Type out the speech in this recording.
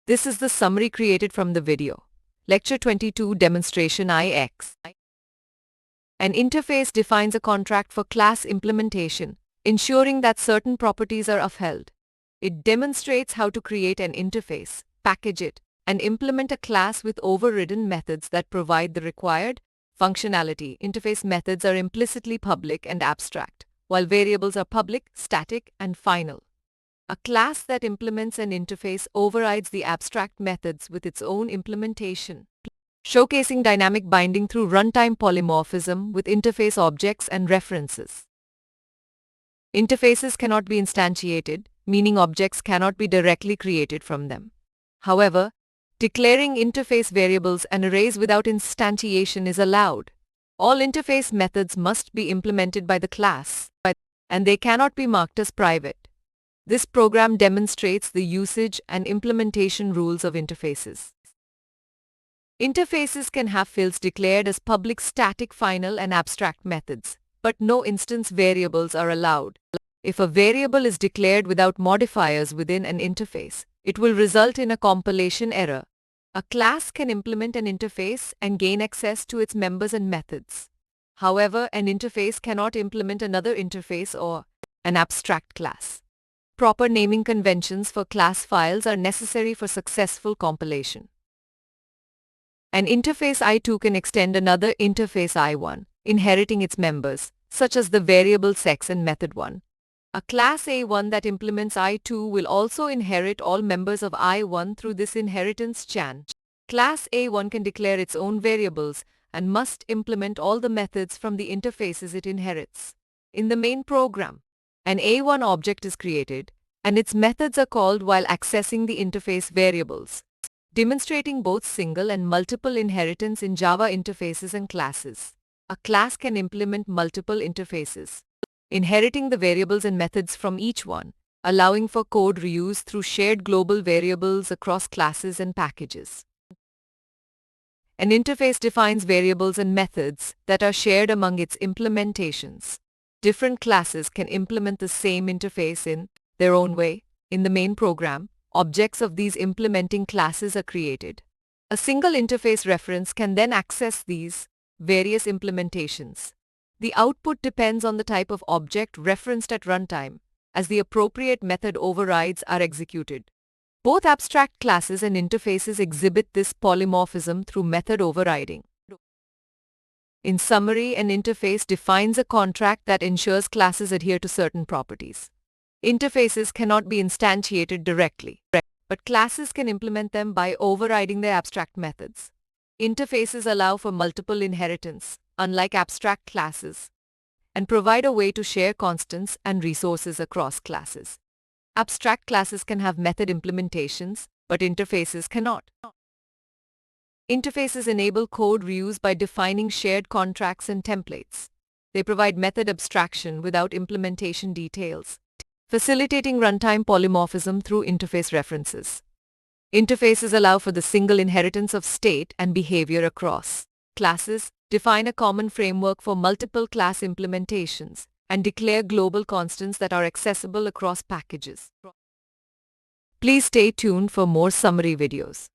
This is the summary created from the video. Lecture 22 Demonstration IX. An interface defines a contract for class implementation, ensuring that certain properties are upheld. It demonstrates how to create an interface, package it, and implement a class with overridden methods that provide the required functionality. Interface methods are implicitly public and abstract, while variables are public, static, and final. A class that implements an interface overrides the abstract methods with its own implementation, showcasing dynamic binding through runtime polymorphism with interface objects and references. Interfaces cannot be instantiated, meaning objects cannot be directly created from them. However, declaring interface variables and arrays without instantiation is allowed. All interface methods must be implemented by the class, and they cannot be marked as private. This program demonstrates the usage and implementation rules of interfaces. Interfaces can have fields declared as public, static, final, and abstract methods, but no instance variables are allowed. If a variable is declared without modifiers within an interface, it will result in a compilation error. A class can implement an interface and gain access to its members and methods. However, an interface cannot implement another interface or an abstract class. Proper naming conventions for class files are necessary for successful compilation. An interface I2 can extend another interface I1, inheriting its members, such as the variable sex and method 1. A class A1 that implements I2 will also inherit all members of I1 through this inheritance chain. Class A1 can declare its own variables and must implement all the methods from the interfaces it inherits. In the main program, an A1 object is created, and its methods are called while accessing the interface variables, demonstrating both single and multiple inheritance in Java interfaces and classes. A class can implement multiple interfaces, inheriting the variables and methods from each one, allowing for code reuse through shared global variables across classes and packages. An interface defines variables and methods that are shared among its implementations. Different classes can implement the same interface in their own way. In the main program, objects of these implementing classes are created. A single interface reference can then access these various implementations. The output depends on the type of object referenced at runtime, as the appropriate method overrides are executed. Both abstract classes and interfaces exhibit this polymorphism through method overriding. In summary, an interface defines a contract that ensures classes adhere to certain properties. Interfaces cannot be instantiated directly, but classes can implement them by overriding their abstract methods. Interfaces allow for multiple inheritance, unlike abstract classes, and provide a way to share constants and resources across classes. Abstract classes can have method implementations, but interfaces cannot. Interfaces enable code reuse by defining shared contracts and templates. They provide method abstraction without implementation details, facilitating runtime polymorphism through interface references. Interfaces allow for the single inheritance of state and behavior across classes, define a common framework for multiple class implementations, and declare global constants that are accessible across packages. Please stay tuned for more summary videos.